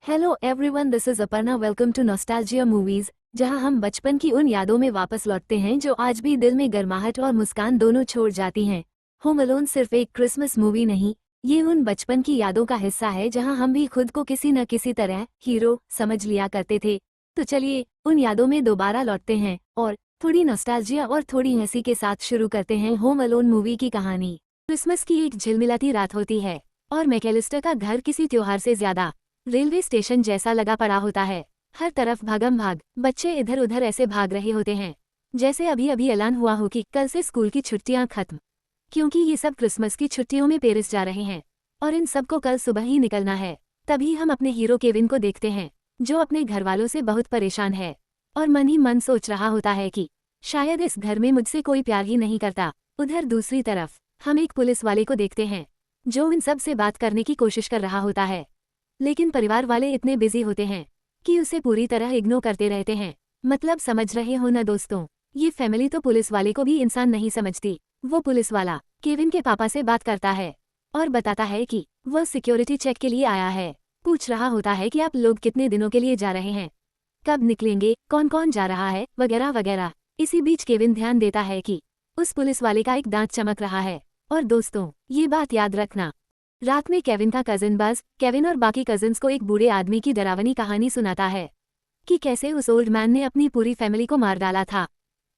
Hello everyone, this is Aparna. Welcome to nostalgia movies, जहां हम बचपन की उन यादों में वापस लौटते हैं जो आज भी दिल में गर्माहट और मुस्कान दोनों छोड़ जाती हैं। होम अलोन सिर्फ एक क्रिसमस मूवी नहीं, ये उन बचपन की यादों का हिस्सा है जहां हम भी खुद को किसी न किसी तरह हीरो समझ लिया करते थे। तो चलिए उन यादों में दोबारा लौटते हैं और थोड़ी नॉस्टैल्जिया और थोड़ी हंसी के साथ शुरू करते हैं होम अलोन मूवी की कहानी। क्रिसमस की एक झिलमिलाती रात होती है और मैकेलिस्टर का घर किसी त्योहार से ज्यादा रेलवे स्टेशन जैसा लगा पड़ा होता है। हर तरफ भागम भाग, बच्चे इधर उधर ऐसे भाग रहे होते हैं जैसे अभी अभी ऐलान हुआ हो कि कल से स्कूल की छुट्टियां खत्म, क्योंकि ये सब क्रिसमस की छुट्टियों में पेरिस जा रहे हैं और इन सबको कल सुबह ही निकलना है। तभी हम अपने हीरो केविन को देखते हैं जो अपने घरवालों से बहुत परेशान है और मन ही मन सोच रहा होता है कि शायद इस घर में मुझसे कोई प्यार ही नहीं करता। उधर दूसरी तरफ हम एक पुलिस वाले को देखते हैं जो इन सब से बात करने की कोशिश कर रहा होता है, लेकिन परिवार वाले इतने बिजी होते हैं कि उसे पूरी तरह इग्नोर करते रहते हैं। मतलब समझ रहे हो ना दोस्तों, ये फैमिली तो पुलिस वाले को भी इंसान नहीं समझती। वो पुलिस वाला केविन के पापा से बात करता है और बताता है कि वह सिक्योरिटी चेक के लिए आया है। पूछ रहा होता है कि आप लोग कितने दिनों के लिए जा रहे हैं, कब निकलेंगे, कौन कौन जा रहा है, वगैरह वगैरह। इसी बीच केविन ध्यान देता है कि उस पुलिस वाले का एक दांत चमक रहा है। और दोस्तों, ये बात याद रखना, रात में केविन का कजिन बज केविन और बाकी कजिन्स को एक बूढ़े आदमी की डरावनी कहानी सुनाता है कि कैसे उस ओल्ड मैन ने अपनी पूरी फैमिली को मार डाला था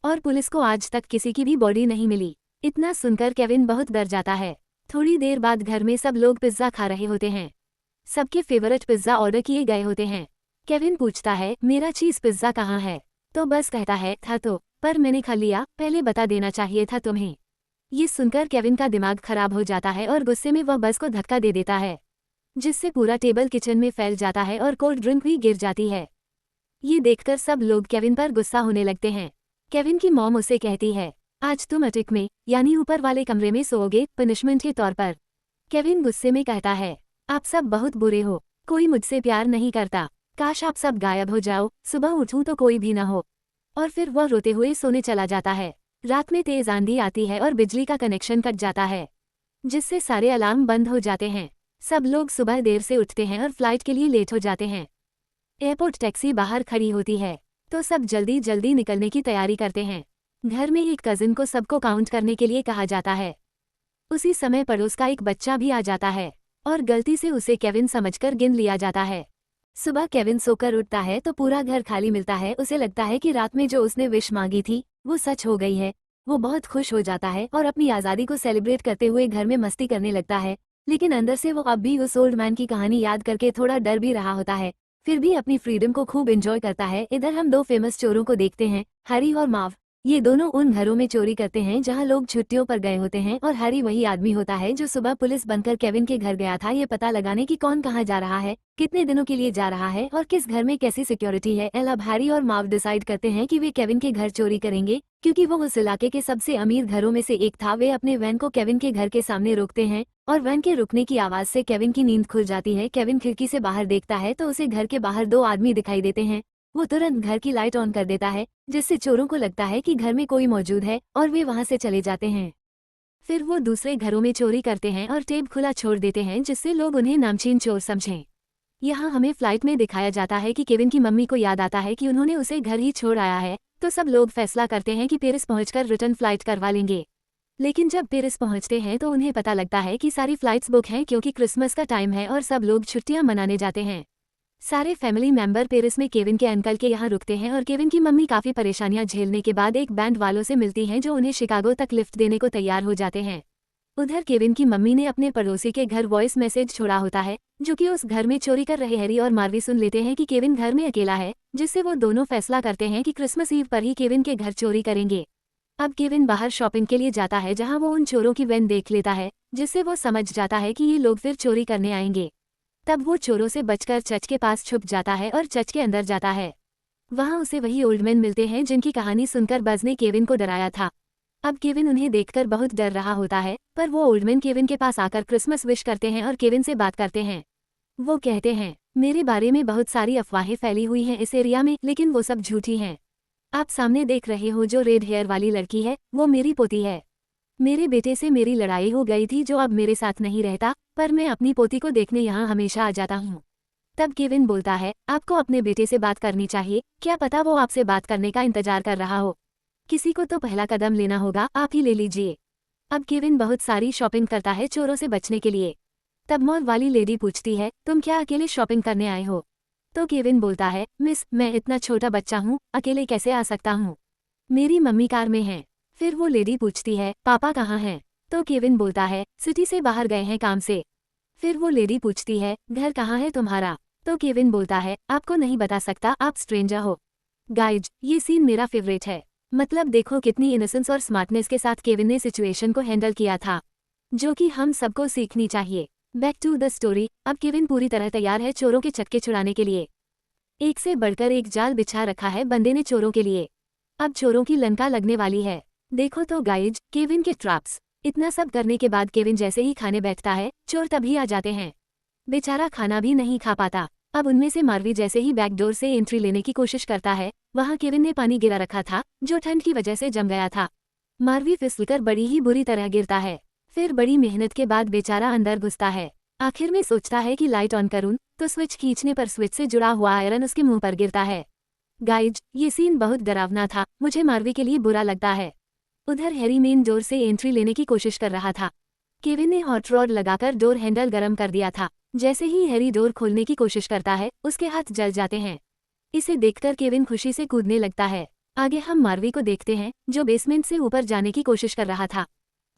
और पुलिस को आज तक किसी की भी बॉडी नहीं मिली। इतना सुनकर केविन बहुत डर जाता है। थोड़ी देर बाद घर में सब लोग पिज्जा खा रहे होते हैं। सबके फेवरेट पिज्जा ऑर्डर किए गए होते हैं। केविन पूछता है, मेरा चीज पिज्जा कहाँ है? तो बस कहता है, था तो, पर मैंने खा लिया, पहले बता देना चाहिए था तुम्हें। ये सुनकर केविन का दिमाग खराब हो जाता है और गुस्से में वह बस को धक्का दे देता है, जिससे पूरा टेबल किचन में फैल जाता है और कोल्ड ड्रिंक भी गिर जाती है। ये देखकर सब लोग केविन पर गुस्सा होने लगते हैं। केविन की मॉम उसे कहती है, आज तुम अटिक में यानी ऊपर वाले कमरे में सोओगे, पनिशमेंट के तौर पर। केविन गुस्से में कहता है, आप सब बहुत बुरे हो, कोई मुझसे प्यार नहीं करता, काश आप सब गायब हो जाओ, सुबह उठूं तो कोई भी न हो। और फिर वह रोते हुए सोने चला जाता है। रात में तेज आंधी आती है और बिजली का कनेक्शन कट जाता है, जिससे सारे अलार्म बंद हो जाते हैं। सब लोग सुबह देर से उठते हैं और फ्लाइट के लिए लेट हो जाते हैं। एयरपोर्ट टैक्सी बाहर खड़ी होती है तो सब जल्दी जल्दी निकलने की तैयारी करते हैं। घर में एक कजिन को सबको काउंट करने के लिए कहा जाता है। उसी समय पड़ोस का एक बच्चा भी आ जाता है और गलती से उसे केविन समझकर गिन लिया जाता है। सुबह केविन सोकर उठता है तो पूरा घर खाली मिलता है। उसे लगता है कि रात में जो उसने विश मांगी थी वो सच हो गई है। वो बहुत खुश हो जाता है और अपनी आज़ादी को सेलिब्रेट करते हुए घर में मस्ती करने लगता है, लेकिन अंदर से वो अब भी उस ओल्ड मैन की कहानी याद करके थोड़ा डर भी रहा होता है। फिर भी अपनी फ्रीडम को खूब एंजॉय करता है। इधर हम दो फेमस चोरों को देखते हैं, हरी और माव। ये दोनों उन घरों में चोरी करते हैं जहां लोग छुट्टियों पर गए होते हैं और हरी वही आदमी होता है जो सुबह पुलिस बनकर केविन के घर गया था, ये पता लगाने की कौन कहाँ जा रहा है, कितने दिनों के लिए जा रहा है और किस घर में कैसी सिक्योरिटी है। अब हरी और माव डिसाइड करते हैं कि वे केविन के घर चोरी करेंगे, क्योंकि वो उस इलाके के सबसे अमीर घरों में से एक था। वे अपने वैन को केविन के घर के सामने रोकते हैं और वैन के रुकने की आवाज से केविन की नींद खुल जाती है। केविन खिड़की से बाहर देखता है तो उसे घर के बाहर दो आदमी दिखाई देते हैं। वो तुरंत घर की लाइट ऑन कर देता है, जिससे चोरों को लगता है कि घर में कोई मौजूद है और वे वहां से चले जाते हैं। फिर वो दूसरे घरों में चोरी करते हैं और टेप खुला छोड़ देते हैं, जिससे लोग उन्हें नामचीन चोर समझें। यहाँ हमें फ्लाइट में दिखाया जाता है कि केविन की मम्मी को याद आता है कि उन्होंने उसे घर ही छोड़ आया है, तो सब लोग फैसला करते हैं कि पेरिस पहुंचकर रिटर्न फ्लाइट करवा लेंगे। लेकिन जब पेरिस पहुंचते हैं तो उन्हें पता लगता है कि सारी फ्लाइट्स बुक हैं, क्योंकि क्रिसमस का टाइम है और सब लोग छुट्टियां मनाने जाते हैं। सारे फैमिली मेंबर पेरिस में केविन के अंकल के यहाँ रुकते हैं और केविन की मम्मी काफी परेशानियां झेलने के बाद एक बैंड वालों से मिलती हैं जो उन्हें शिकागो तक लिफ्ट देने को तैयार हो जाते हैं। उधर केविन की मम्मी ने अपने पड़ोसी के घर वॉइस मैसेज छोड़ा होता है, जो कि उस घर में चोरी कर रहे हैरी और मार्वी सुन लेते हैं कि केविन घर में अकेला है, जिससे वो दोनों फैसला करते हैं कि क्रिसमस ईव पर ही केविन के घर चोरी करेंगे। अब केविन बाहर शॉपिंग के लिए जाता है, जहां वो उन चोरों की वैन देख लेता है, जिससे वो समझ जाता है कि ये लोग फिर चोरी करने आएंगे। तब वो चोरों से बचकर चर्च के पास छुप जाता है और चर्च के अंदर जाता है। वहां उसे वही ओल्ड मैन मिलते हैं जिनकी कहानी सुनकर बज ने केविन को डराया था। अब केविन उन्हें देखकर बहुत डर रहा होता है, पर वो ओल्ड मैन केविन के पास आकर क्रिसमस विश करते हैं और केविन से बात करते हैं। वो कहते हैं, मेरे बारे में बहुत सारी अफवाहें फैली हुई हैं इस एरिया में, लेकिन वो सब झूठी हैं। आप सामने देख रहे हो जो रेड हेयर वाली लड़की है, वो मेरी पोती है। मेरे बेटे से मेरी लड़ाई हो गई थी जो अब मेरे साथ नहीं रहता, पर मैं अपनी पोती को देखने यहाँ हमेशा आ जाता हूँ। तब केविन बोलता है, आपको अपने बेटे से बात करनी चाहिए, क्या पता वो आपसे बात करने का इंतजार कर रहा हो। किसी को तो पहला कदम लेना होगा, आप ही ले लीजिए। अब केविन बहुत सारी शॉपिंग करता है चोरों से बचने के लिए। तब मॉल वाली लेडी पूछती है, तुम क्या अकेले शॉपिंग करने आए हो? तो केविन बोलता है, मिस, मैं इतना छोटा बच्चा हूँ, अकेले कैसे आ सकता हूँ? मेरी मम्मी कार में है। फिर वो लेडी पूछती है, पापा कहाँ हैं? तो केविन बोलता है, सिटी से बाहर गए हैं काम से। फिर वो लेडी पूछती है, घर कहाँ है तुम्हारा? तो केविन बोलता है, आपको नहीं बता सकता, आप स्ट्रेंजर हो। गाइज, ये सीन मेरा फेवरेट है। मतलब देखो कितनी इनोसेंस और स्मार्टनेस के साथ केविन ने सिचुएशन को हैंडल किया था, जो कि हम सबको सीखनी चाहिए। Back to the story. अब केविन पूरी तरह तैयार है चोरों के चक्के छुड़ाने के लिए। एक से बढ़कर एक जाल बिछा रखा है बंदे ने चोरों के लिए। अब चोरों की लंका लगने वाली है। देखो तो गाइज, केविन के ट्रैप्स। इतना सब करने के बाद केविन जैसे ही खाने बैठता है, चोर तभी आ जाते हैं। बेचारा खाना भी नहीं खा पाता। अब उनमें से मार्वी जैसे ही बैकडोर से एंट्री लेने की कोशिश करता है, वहां केविन ने पानी गिरा रखा था, जो ठंड की वजह से जम गया था। मार्वी फिसलकर बड़ी ही बुरी तरह गिरता है। फिर बड़ी मेहनत के बाद बेचारा अंदर घुसता है। आखिर में सोचता है कि लाइट ऑन करूं, तो स्विच खींचने पर स्विच से जुड़ा हुआ आयरन उसके मुंह पर गिरता है। गाइज, ये सीन बहुत डरावना था, मुझे मार्वी के लिए बुरा लगता है। उधर हैरी मेन डोर से एंट्री लेने की कोशिश कर रहा था। केविन ने हॉट रॉड लगाकर डोर हैंडल गर्म कर दिया था। जैसे ही हैरी डोर खोलने की कोशिश करता है, उसके हाथ जल जाते हैं। इसे देखकर केविन खुशी से कूदने लगता है। आगे हम मार्वी को देखते हैं, जो बेसमेंट से ऊपर जाने की कोशिश कर रहा था।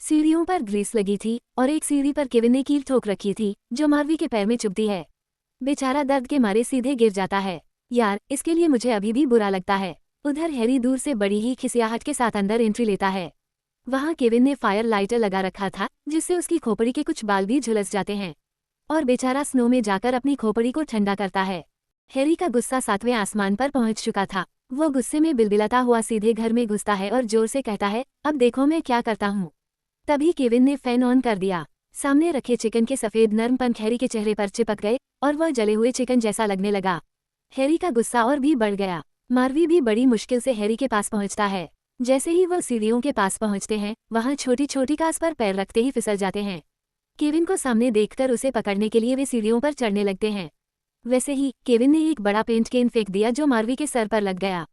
सीढ़ियों पर ग्रीस लगी थी और एक सीढ़ी पर केविन ने कील ठोक रखी थी, जो मार्वी के पैर में चुभती है। बेचारा दर्द के मारे सीधे गिर जाता है। यार, इसके लिए मुझे अभी भी बुरा लगता है। उधर हैरी दूर से बड़ी ही खिसियाहट के साथ अंदर एंट्री लेता है। वहां केविन ने फायर लाइटर लगा रखा था, जिससे उसकी खोपड़ी के कुछ बाल भी झुलस जाते हैं, और बेचारा स्नो में जाकर अपनी खोपड़ी को ठंडा करता है। हैरी का गुस्सा 7वें आसमान पर पहुंच चुका था। वो गुस्से में बिलबिलाता हुआ सीधे घर में घुसता है और जोर से कहता है, अब देखो मैं क्या करता हूँ। तभी केविन ने फैन ऑन कर दिया। सामने रखे चिकन के सफेद नर्म पंख हैरी के चेहरे पर चिपक गए और वह जले हुए चिकन जैसा लगने लगा। हैरी का गुस्सा और भी बढ़ गया। मार्वी भी बड़ी मुश्किल से हैरी के पास पहुंचता है। जैसे ही वो सीढ़ियों के पास पहुंचते हैं, वहां छोटी छोटी घास पर पैर रखते ही फिसल जाते हैं। केविन को सामने देखकर उसे पकड़ने के लिए वे सीढ़ियों पर चढ़ने लगते हैं। वैसे ही केविन ने एक बड़ा पेंट केन फेंक दिया, जो मार्वी के सर पर लग गया।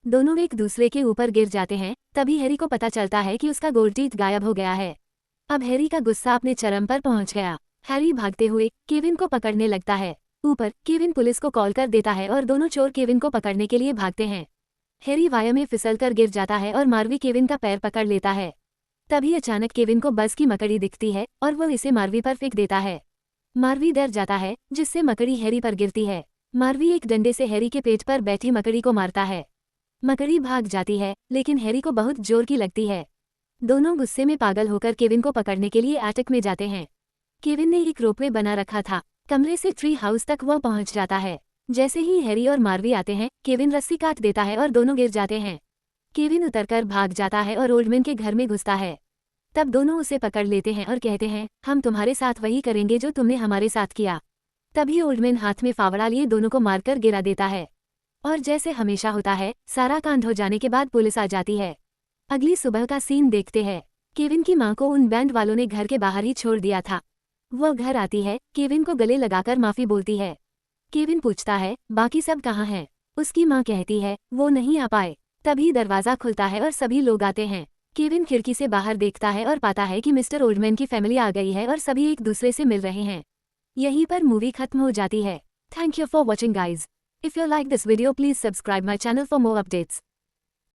दोनों एक दूसरे के ऊपर गिर जाते हैं। तभी हैरी को पता चलता है कि उसका गोल्ड टीथ गायब हो गया है। अब हैरी का गुस्सा अपने चरम पर पहुंच गया। हैरी भागते हुए केविन को पकड़ने लगता है। ऊपर केविन पुलिस को कॉल कर देता है और दोनों चोर केविन को पकड़ने के लिए भागते हैं। हैरी वायर में फिसलकर गिर जाता है और मार्वी केविन का पैर पकड़ लेता है। तभी अचानक केविन को बस की मकड़ी दिखती है और वो इसे मार्वी पर फेंक देता है। मार्वी डर जाता है, जिससे मकड़ी हैरी पर गिरती है। मार्वी एक डंडे से हैरी के पेट पर बैठी मकड़ी को मारता है। मकड़ी भाग जाती है, लेकिन हैरी को बहुत जोर की लगती है। दोनों गुस्से में पागल होकर केविन को पकड़ने के लिए एटक में जाते हैं। केविन ने एक रोपवे बना रखा था। कमरे से ट्री हाउस तक वह पहुंच जाता है। जैसे ही हैरी और मार्वी आते हैं, केविन रस्सी काट देता है और दोनों गिर जाते हैं। केविन उतरकर भाग जाता है और ओल्डमैन के घर में घुसता है। तब दोनों उसे पकड़ लेते हैं और कहते हैं, हम तुम्हारे साथ वही करेंगे जो तुमने हमारे साथ किया। तभी ओल्डमैन हाथ में फावड़ा लिए दोनों को मारकर गिरा देता है। और जैसे हमेशा होता है, सारा कांड हो जाने के बाद पुलिस आ जाती है। अगली सुबह का सीन देखते हैं। केविन की मां को उन बैंड वालों ने घर के बाहर ही छोड़ दिया था। वह घर आती है, केविन को गले लगाकर माफी बोलती है। केविन पूछता है, बाकी सब कहाँ हैं? उसकी मां कहती है, वो नहीं आ पाए। तभी दरवाजा खुलता है और सभी लोग आते हैं। केविन खिड़की से बाहर देखता है और पाता है कि मिस्टर ओल्डमैन की फैमिली आ गई है और सभी एक दूसरे से मिल रहे हैं। यहीं पर मूवी खत्म हो जाती है। Thank you for watching guys. If you like this video, please subscribe my channel for more updates.